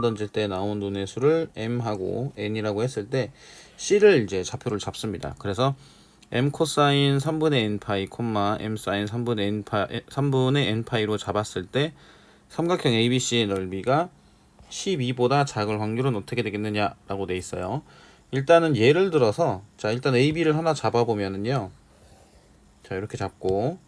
던질 때 나온 눈의 수를 m하고 n이라고 했을 때 c를 이제 좌표를 잡습니다. 그래서 m 코사인 3분의 n 파이, m 사인 3분의 n 파이로 잡았을 때 삼각형 ABC의 넓이가 12보다 작을 확률은 어떻게 되겠느냐라고 돼 있어요. 일단은 예를 들어서 자 일단 AB를 하나 잡아보면은요. 자 이렇게 잡고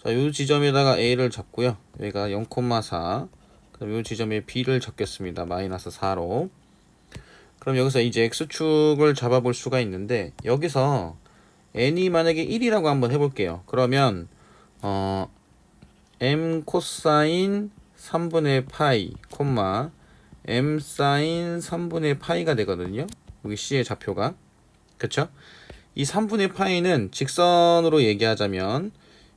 자 요 지점에다가 A를 잡고요. 여기가 0,4 그럼 요 지점에 B를 적겠습니다. 마이너스 4로. 그럼 여기서 이제 X축을 잡아볼 수가 있는데 여기서 n이 만약에 1이라고 한번 해볼게요. 그러면 m 코사인 3분의 파이, m 사인 3분의 파이가 되거든요. 여기 C의 좌표가. 그쵸? 이 3분의 파이는 직선으로 얘기하자면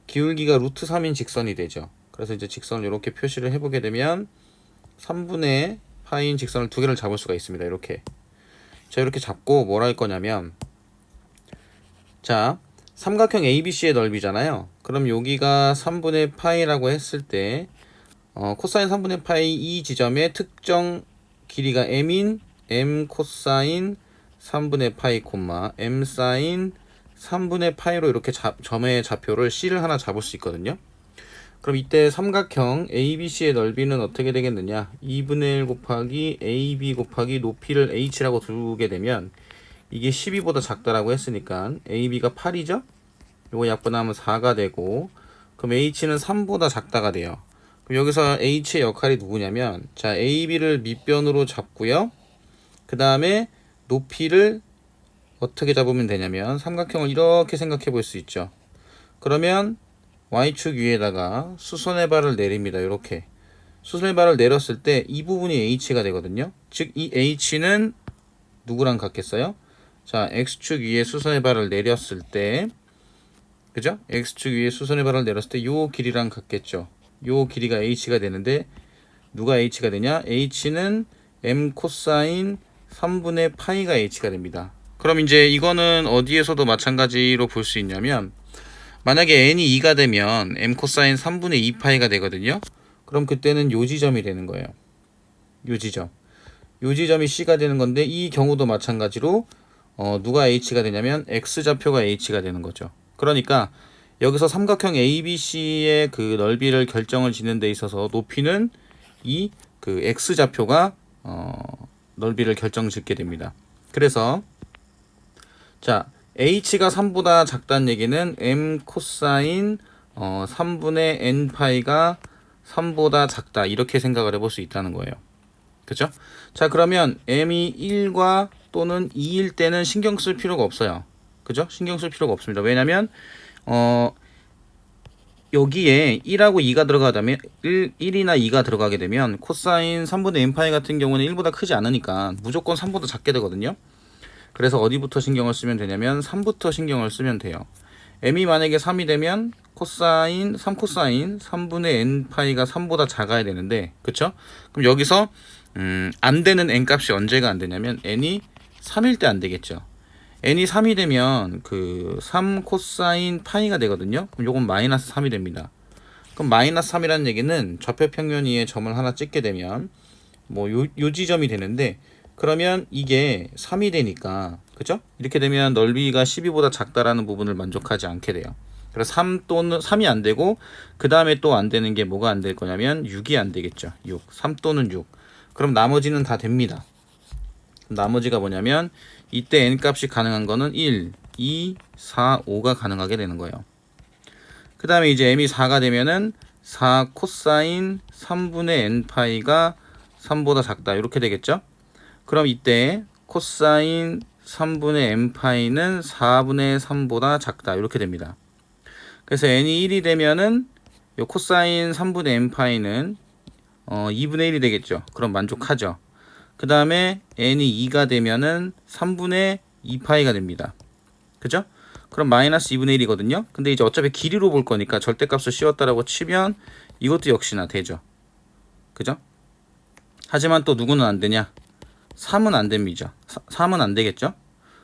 기울기가 루트 3인 직선이 되죠. 그래서 이제 직선을 이렇게 표시를 해보게 되면 3분의 파이인 직선을 두 개를 잡을 수가 있습니다. 이렇게. 자, 이렇게 잡고 뭘 할 거냐면 자, 삼각형 ABC의 넓이잖아요. 그럼 여기가 3분의 파이라고 했을 때 코사인 3분의 파이 이 지점의 특정 길이가 m인 m 코사인 3분의 파이, m 사인 3분의 파이로 이렇게 점의 좌표를 C를 하나 잡을 수 있거든요. 그럼 이때 삼각형 ABC의 넓이는 어떻게 되겠느냐? 2분의 1 곱하기 AB 곱하기 높이를 H라고 두게 되면 이게 12보다 작다라고 했으니까 AB가 8이죠? 요거 약분하면 4가 되고 그럼 H는 3보다 작다가 돼요. 그럼 여기서 H의 역할이 누구냐면 자 AB를 밑변으로 잡고요. 그 다음에 높이를 어떻게 잡으면 되냐면 삼각형을 이렇게 생각해 볼 수 있죠. 그러면 Y축 위에다가 수선의 발을 내립니다. 이렇게 수선의 발을 내렸을 때 이 부분이 H가 되거든요. 즉 이 H는 누구랑 같겠어요? 자 X축 위에 수선의 발을 내렸을 때 그죠? X축 위에 수선의 발을 내렸을 때 요 길이랑 같겠죠. 요 길이가 H가 되는데 누가 H가 되냐? H는 M 코사인 3분의 파이가 H가 됩니다. 그럼 이제 이거는 어디에서도 마찬가지로 볼 수 있냐면 만약에 n이 2가 되면 m 코사인 3분의 2파이가 되거든요. 그럼 그때는 요 지점이 되는 거예요. 요 지점. 요 지점이 C가 되는 건데 이 경우도 마찬가지로 누가 H가 되냐면 X좌표가 H가 되는 거죠. 그러니까 여기서 삼각형 ABC의 그 넓이를 결정을 짓는 데 있어서 높이는 이 그 X좌표가 넓이를 결정 짓게 됩니다. 그래서 자 H가 3보다 작다는 얘기는 m 코사인 3분의 n 파이가 3보다 작다 이렇게 생각을 해볼 수 있다는 거예요. 그죠? 자 그러면 m이 1과 또는 2일 때는 신경 쓸 필요가 없어요. 그죠? 신경 쓸 필요가 없습니다. 왜냐면 여기에 1하고 2가 들어가다면 1이나 2가 들어가게 되면 코사인 3분의 n 파이 같은 경우는 1보다 크지 않으니까 무조건 3보다 작게 되거든요. 그래서 어디부터 신경을 쓰면 되냐면 3부터 신경을 쓰면 돼요. m이 만약에 3이 되면 코사인 3코사인 3분의 n 파이가 3보다 작아야 되는데 그쵸? 그럼 여기서 안 되는 n 값이 언제가 안 되냐면 n이 3일 때 안 되겠죠. n이 3이 되면 그 3 코사인 파이가 되거든요. 그럼 요건 마이너스 3이 됩니다. 그럼 마이너스 3이라는 얘기는 좌표 평면 위에 점을 하나 찍게 되면 뭐 요 지점이 되는데 그러면 이게 3이 되니까 그죠? 이렇게 되면 넓이가 12보다 작다라는 부분을 만족하지 않게 돼요. 그래서 3 또는 3이 안 되고 그 다음에 또 안 되는 게 뭐가 안 될 거냐면 6이 안 되겠죠. 6, 3 또는 6. 그럼 나머지는 다 됩니다. 나머지가 뭐냐면 이때 n 값이 가능한 거는 1, 2, 4, 5가 가능하게 되는 거예요. 그 다음에 이제 m이 4가 되면은 4 코사인 3분의 n 파이가 3보다 작다 이렇게 되겠죠. 그럼 이때 코사인 3분의 n 파이는 4분의 3보다 작다 이렇게 됩니다. 그래서 n이 1이 되면은 요 코사인 3분의 n 파이는 2분의 1이 되겠죠. 그럼 만족하죠. 그 다음에 n이 2가 되면은 3분의 2파이가 됩니다. 그죠? 그럼 마이너스 2분의 1이거든요. 근데 이제 어차피 길이로 볼 거니까 절대값을 씌웠다라고 치면 이것도 역시나 되죠. 그죠? 하지만 또 누구는 안 되냐? 3은 안 됩니다. 3은 안 되겠죠?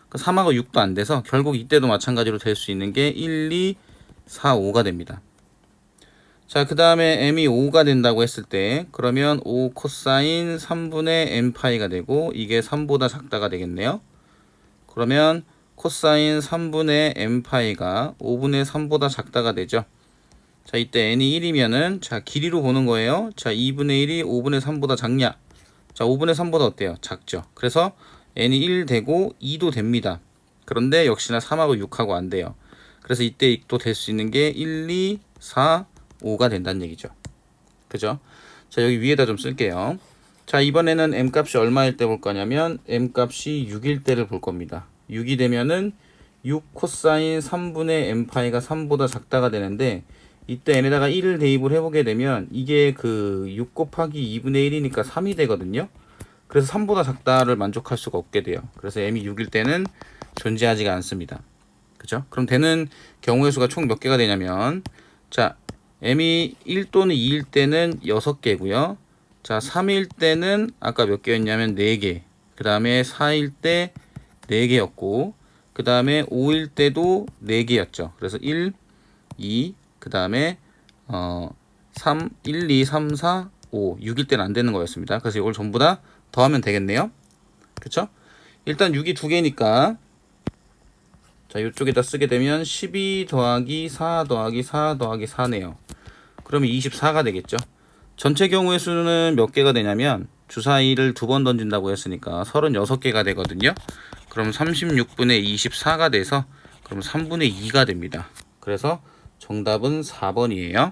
3하고 6도 안 돼서 결국 이때도 마찬가지로 될 수 있는 게 1, 2, 4, 5가 됩니다. 자, 그 다음에 m이 5가 된다고 했을 때 그러면 5 코사인 3분의 n파이가 되고 이게 3보다 작다가 되겠네요. 그러면 코사인 3분의 n파이가 5분의 3보다 작다가 되죠. 자, 이때 n이 1이면은 자, 길이로 보는 거예요. 자, 2분의 1이 5분의 3보다 작냐? 자, 5분의 3보다 어때요? 작죠. 그래서 n이 1 되고 2도 됩니다. 그런데 역시나 3하고 6하고 안 돼요. 그래서 이때 또 될 수 있는 게 1, 2, 4, 5가 된다는 얘기죠. 그죠? 자, 여기 위에다 좀 쓸게요. 자, 이번에는 m 값이 얼마일 때 볼 거냐면 m 값이 6일 때를 볼 겁니다. 6이 되면은 6 코사인 3분의 n파이가 3보다 작다가 되는데 이때 n에다가 1을 대입을 해보게 되면 이게 그 6 곱하기 2분의 1이니까 3이 되거든요. 그래서 3보다 작다를 만족할 수가 없게 돼요. 그래서 m이 6일 때는 존재하지가 않습니다. 그죠? 그럼 되는 경우의 수가 총 몇 개가 되냐면 자, m이 1 또는 2일 때는 6개고요. 자, 3일 때는 아까 몇 개였냐면 4개. 그 다음에 4일 때 4개였고 그 다음에 5일 때도 4개였죠. 그래서 1, 2, 그 다음에 3, 1, 2, 3, 4, 5, 6일 때는 안 되는 거였습니다. 그래서 이걸 전부 다 더하면 되겠네요. 그쵸? 일단 6이 2개니까 자, 이쪽에다 쓰게 되면 12 더하기 4 더하기 4 더하기 4네요. 그러면 24가 되겠죠. 전체 경우의 수는 몇 개가 되냐면 주사위를 2번 던진다고 했으니까 36개가 되거든요. 그럼 36분의 24가 돼서 그럼 3분의 2가 됩니다. 그래서 정답은 4번이에요.